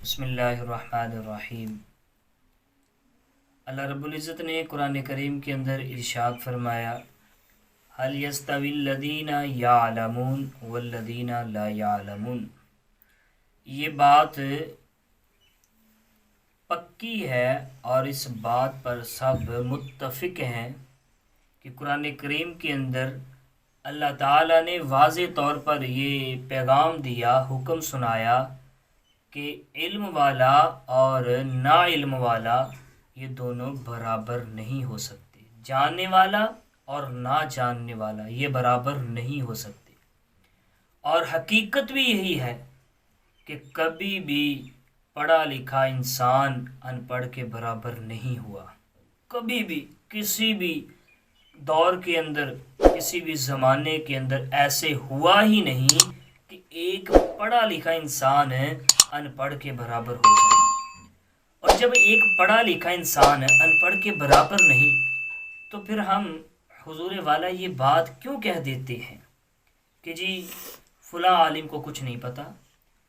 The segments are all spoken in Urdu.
بسم اللہ الرحمن الرحیم۔ اللہ رب العزت نے قرآن کریم کے اندر ارشاد فرمایا، هل يستوي الذين يعلمون والذين لا يعلمون۔ یہ بات پکی ہے اور اس بات پر سب متفق ہیں کہ قرآن کریم کے اندر اللہ تعالیٰ نے واضح طور پر یہ پیغام دیا، حکم سنایا کہ علم والا اور نا علم والا یہ دونوں برابر نہیں ہو سکتے، جاننے والا اور نہ جاننے والا یہ برابر نہیں ہو سکتے۔ اور حقیقت بھی یہی ہے کہ کبھی بھی پڑھا لکھا انسان ان پڑھ کے برابر نہیں ہوا، کبھی بھی کسی بھی دور کے اندر کسی بھی زمانے کے اندر ایسے ہوا ہی نہیں کہ ایک پڑھا لکھا انسان ان پڑھ کے برابر ہو جائے۔ اور جب ایک پڑھا لکھا انسان ان پڑھ کے برابر نہیں تو پھر ہم حضور والا یہ بات کیوں کہہ دیتے ہیں کہ جی فلاں عالم کو کچھ نہیں پتہ،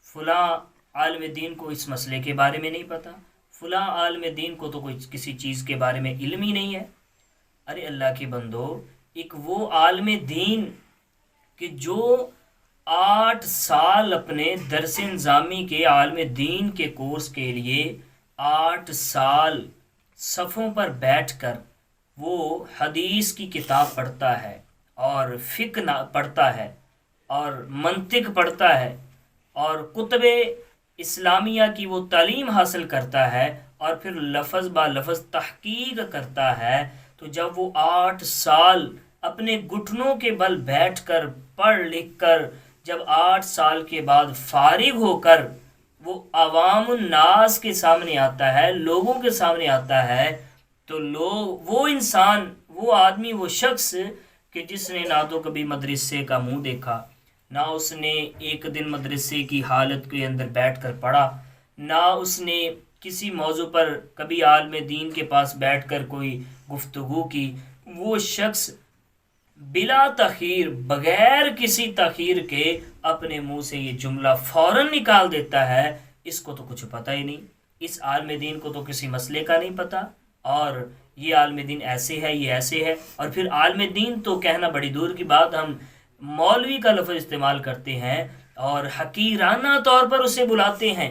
فلاں عالم دین کو اس مسئلے کے بارے میں نہیں پتہ، فلاں عالم دین کو تو کوئی کسی چیز کے بارے میں علم ہی نہیں ہے۔ ارے اللہ کے بندو، ایک وہ عالم دین کہ جو 8 سال اپنے درس انظامی کے عالم دین کے کورس کے لیے 8 سال صفوں پر بیٹھ کر وہ حدیث کی کتاب پڑھتا ہے اور فقہ پڑھتا ہے اور منطق پڑھتا ہے اور کتب اسلامیہ کی وہ تعلیم حاصل کرتا ہے اور پھر لفظ با لفظ تحقیق کرتا ہے، تو جب وہ 8 سال اپنے گھٹنوں کے بل بیٹھ کر پڑھ لکھ کر جب 8 سال کے بعد فارغ ہو کر وہ عوام الناس کے سامنے آتا ہے، لوگوں کے سامنے آتا ہے، تو وہ انسان، وہ آدمی، وہ شخص کہ جس نے نہ تو کبھی مدرسے کا منہ دیکھا، نہ اس نے ایک دن مدرسے کی حالت کے اندر بیٹھ کر پڑھا، نہ اس نے کسی موضوع پر کبھی عالم دین کے پاس بیٹھ کر کوئی گفتگو کی، وہ شخص بلا تاخیر، بغیر کسی تاخیر کے اپنے منہ سے یہ جملہ فوراً نکال دیتا ہے، اس کو تو کچھ پتہ ہی نہیں، اس عالم دین کو تو کسی مسئلے کا نہیں پتہ، اور یہ عالم دین ایسے ہے، یہ ایسے ہے۔ اور پھر عالم دین تو کہنا بڑی دور کی بات، ہم مولوی کا لفظ استعمال کرتے ہیں اور حقیرانہ طور پر اسے بلاتے ہیں۔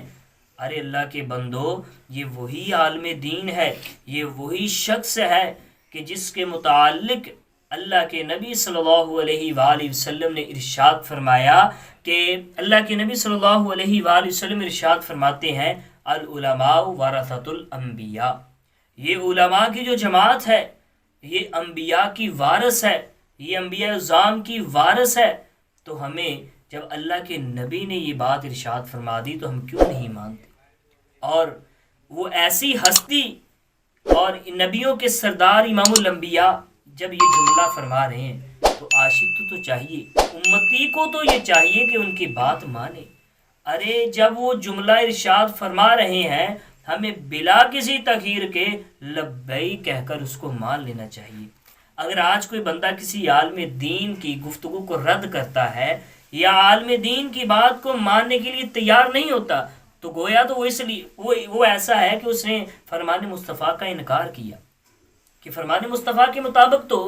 ارے اللہ کے بندو، یہ وہی عالم دین ہے، یہ وہی شخص ہے کہ جس کے متعلق اللہ کے نبی صلی اللہ علیہ وآلہ وسلم نے ارشاد فرمایا کہ اللہ کے نبی صلی اللہ علیہ وآلہ وسلم ارشاد فرماتے ہیں، العلماء ورثۃ الانبیاء، یہ علماء کی جو جماعت ہے یہ انبیاء کی وارث ہے، یہ انبیاء اعظام کی وارث ہے۔ تو ہمیں جب اللہ کے نبی نے یہ بات ارشاد فرما دی تو ہم کیوں نہیں مانتے؟ اور وہ ایسی ہستی اور نبیوں کے سردار امام الانبیاء جب یہ جملہ فرما رہے ہیں تو عاشق تو چاہیے، امتی کو تو یہ چاہیے کہ ان کی بات مانے۔ ارے جب وہ جملہ ارشاد فرما رہے ہیں ہمیں بلا کسی تاخیر کے لبیک کہہ کر اس کو مان لینا چاہیے۔ اگر آج کوئی بندہ کسی عالم دین کی گفتگو کو رد کرتا ہے یا عالم دین کی بات کو ماننے کے لیے تیار نہیں ہوتا تو گویا تو وہ اس لیے وہ ایسا ہے کہ اس نے فرمان مصطفیٰ کا انکار کیا، کہ فرمان مصطفیٰ کے مطابق تو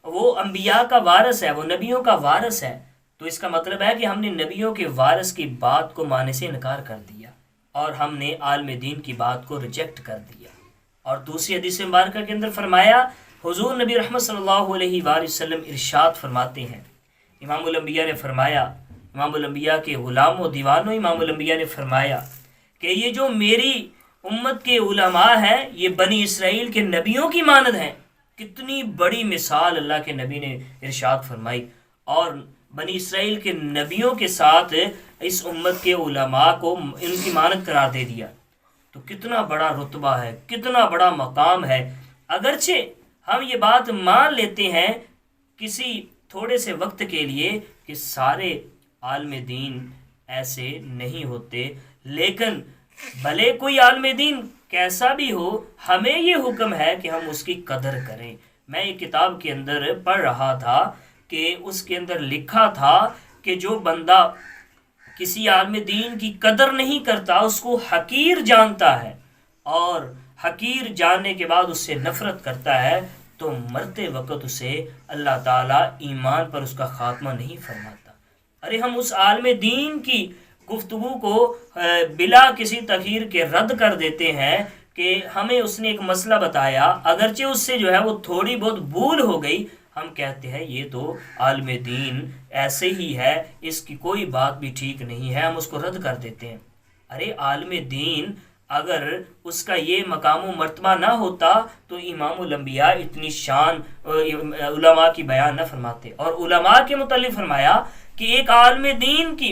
وہ انبیاء کا وارث ہے، وہ نبیوں کا وارث ہے، تو اس کا مطلب ہے کہ ہم نے نبیوں کے وارث کی بات کو ماننے سے انکار کر دیا اور ہم نے عالم دین کی بات کو ریجیکٹ کر دیا۔ اور دوسری حدیث مبارکہ کے اندر فرمایا، حضور نبی رحمت صلی اللہ علیہ وآلہ وسلم ارشاد فرماتے ہیں، امام الانبیاء نے فرمایا، امام الانبیاء کے غلام و دیوانوں امام الانبیاء نے فرمایا کہ یہ جو میری امت کے علماء ہیں یہ بنی اسرائیل کے نبیوں کی مانند ہیں۔ کتنی بڑی مثال اللہ کے نبی نے ارشاد فرمائی، اور بنی اسرائیل کے نبیوں کے ساتھ اس امت کے علماء کو ان کی مانند قرار دے دیا، تو کتنا بڑا رتبہ ہے، کتنا بڑا مقام ہے۔ اگرچہ ہم یہ بات مان لیتے ہیں کسی تھوڑے سے وقت کے لیے کہ سارے عالم دین ایسے نہیں ہوتے، لیکن بھلے کوئی عالم دین کیسا بھی ہو ہمیں یہ حکم ہے کہ ہم اس کی قدر کریں۔ میں ایک کتاب کے اندر پڑھ رہا تھا کہ اس کے اندر لکھا تھا کہ جو بندہ کسی عالم دین کی قدر نہیں کرتا، اس کو حقیر جانتا ہے اور حقیر جاننے کے بعد اس سے نفرت کرتا ہے، تو مرتے وقت اسے اللہ تعالیٰ ایمان پر اس کا خاتمہ نہیں فرماتا۔ ارے ہم اس عالم دین کی گفتگو کو بلا کسی تغیر کے رد کر دیتے ہیں کہ ہمیں اس نے ایک مسئلہ بتایا، اگرچہ اس سے جو ہے وہ تھوڑی بہت بھول ہو گئی، ہم کہتے ہیں یہ تو عالم دین ایسے ہی ہے، اس کی کوئی بات بھی ٹھیک نہیں ہے، ہم اس کو رد کر دیتے ہیں۔ ارے عالم دین اگر اس کا یہ مقام و مرتبہ نہ ہوتا تو امام الانبیاء اتنی شان علماء کی بیان نہ فرماتے۔ اور علماء کے متعلق فرمایا کہ ایک عالم دین کی